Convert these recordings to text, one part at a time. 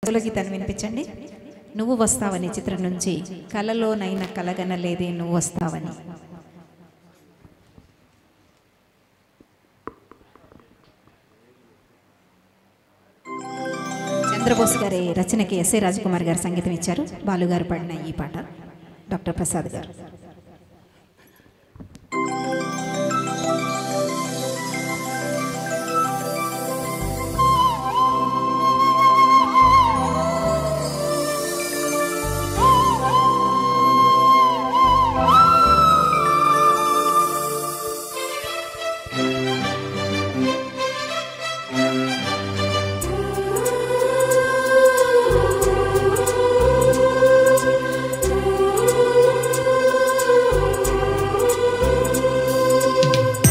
Solo గీతాన్ని వినిపించండి. నువ్వు వస్తావని చిత్రం నుంచి కలలోనైనా కలగనలేదే నువ్వు వస్తావని. చంద్రబోస్ గారి రచనకి ఎస్ఏ రాజకుమార్ గారు సంగీతం ఇచ్చారు. బాలుగారు పాడిన ఈ పాట డాక్టర్ ప్రసాద్ గారు.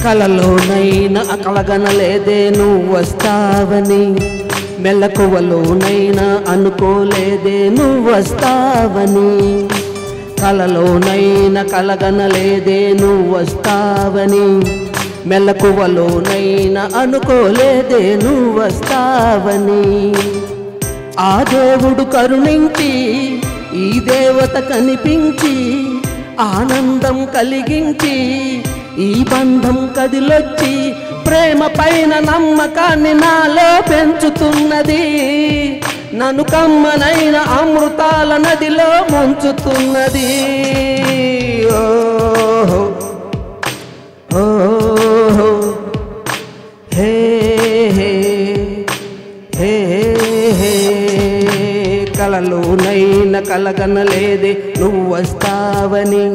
కలలోనైనా కలగనలేదే నువ్వు వస్తావని, మెలకువలోనైనా అనుకోలేదే నువ్వు వస్తావని. కలలోనైనా కలగనలేదే నువ్వు వస్తావని, మెలకువలోనైనా అనుకోలేదే నువ్వు వస్తావని. ఆ దేవుడు కరుణించి ఈ దేవత కనిపించి ఆనందం కలిగించి ఈ బంధం కదిలొచ్చి ప్రేమ పైన నమ్మకాన్ని నాలో పెంచుతున్నది. నన్ను కమ్మనైన అమృతాల నదిలో ముంచుతున్నది. ఓహో ఓహో హే హే హే హే. కలలోనైనా కలగనలేదే నువ్వు వస్తావని,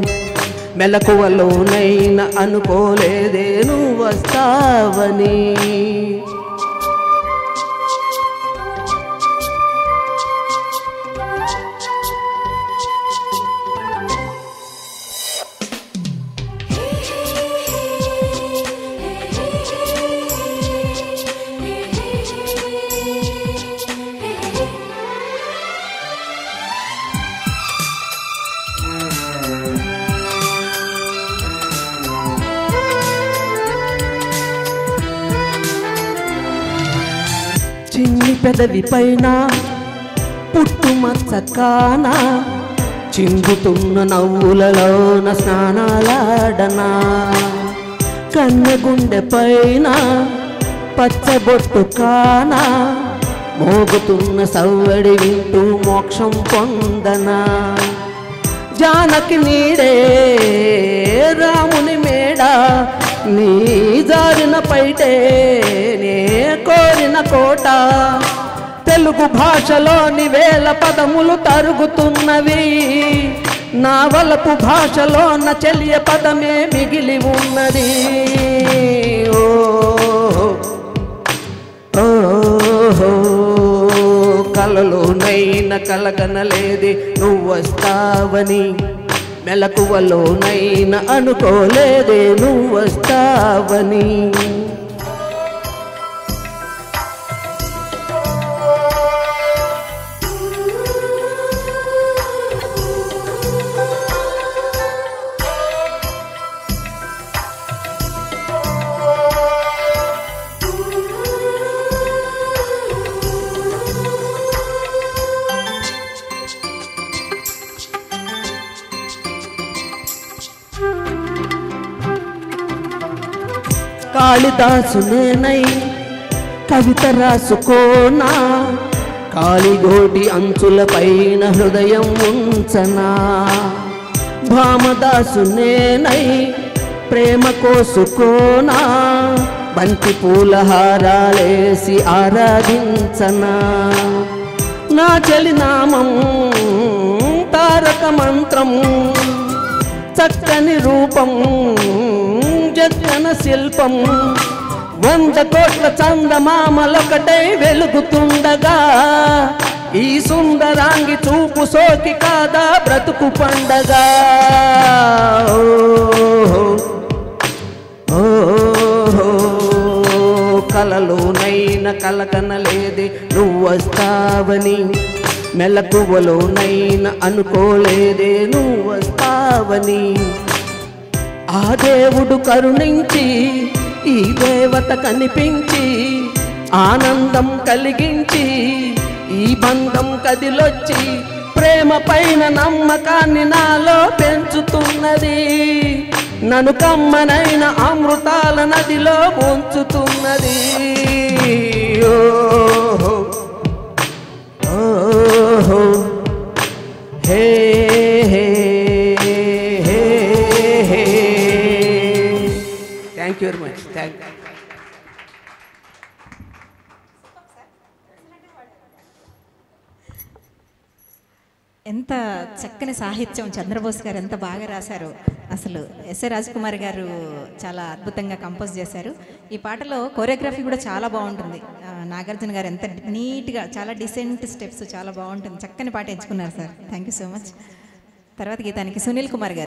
మెలకువలోనైనా అనుకోలేదే నువ్వు వస్తావని. చిన్ని పెదవి పైన పుట్టుమచ్చ కాన చిందుతున్న నవ్వులలోన స్నానాలాడనా. కన్నెగుండె పైన పచ్చబొట్టు కాన మోగుతున్న సవ్వడి వింటూ మోక్షం పొందనా. జానకి నీడే రాముని మేడ నీ జారిన పైటే నే కోరిన కోట. తెలుగు భాషలోని వేల పదములు తరుగుతున్నవి, నా వలపు భాషలోన చెలియ పదమే మిగిలి ఉన్నది. ఓహో కలలోనైనా కలగనలేదే నువ్వు వస్తావని, మెలకువలోనైనా అనుకోలేదే నువ్వు వస్తావని. కాళిదాసు నేనై కవిత రాసుకోనా, కాళిగోటి అంచుల పైన హృదయం ఉంచనా. భామదాసు నేనై ప్రేమ కోసుకోనా, బంతి పూల హారాలేసి ఆరాధించనా. నా చలినామం తారక మంత్రం, చక్కని రూపం జగన శిల్పం. 100 కోట్ల చందమామలొకటై వెలుగుతుండగా ఈ సుందరాంగి చూపు సోకి కాదా బ్రతుకు పండగా. ఓహో కలలోనైనా కలగనలేదే నువ్వు వస్తావని, మెలకువలోనైనా అనుకోలేదే నువ్వు వస్తావని. ఆ దేవుడు కరుణించి ఈ దేవత కనిపించి ఆనందం కలిగించి ఈ బంధం కదిలొచ్చి ప్రేమ పైన నమ్మకాన్ని నాలో పెంచుతున్నది. నన్ను కమ్మనైన అమృతాల నదిలో ముంచుతున్నది. ఓహో ఓహో హే హే హే హే. Thank you very much. Thank you. ఎంత చక్కని సాహిత్యం చంద్రబోస్ గారు ఎంత బాగా రాశారు. అసలు ఎస్ఏ రాజ్కుమార్ గారు చాలా అద్భుతంగా కంపోజ్ చేశారు. ఈ పాటలో కోరియోగ్రఫీ కూడా చాలా బాగుంటుంది. నాగార్జున గారు ఎంత నీట్గా చాలా డిసెంట్ స్టెప్స్ చాలా బాగుంటుంది. చక్కని పాట ఎంచుకున్నారు sir. Thank you so much. తర్వాత గీతానికి సునీల్ కుమార్ గారు.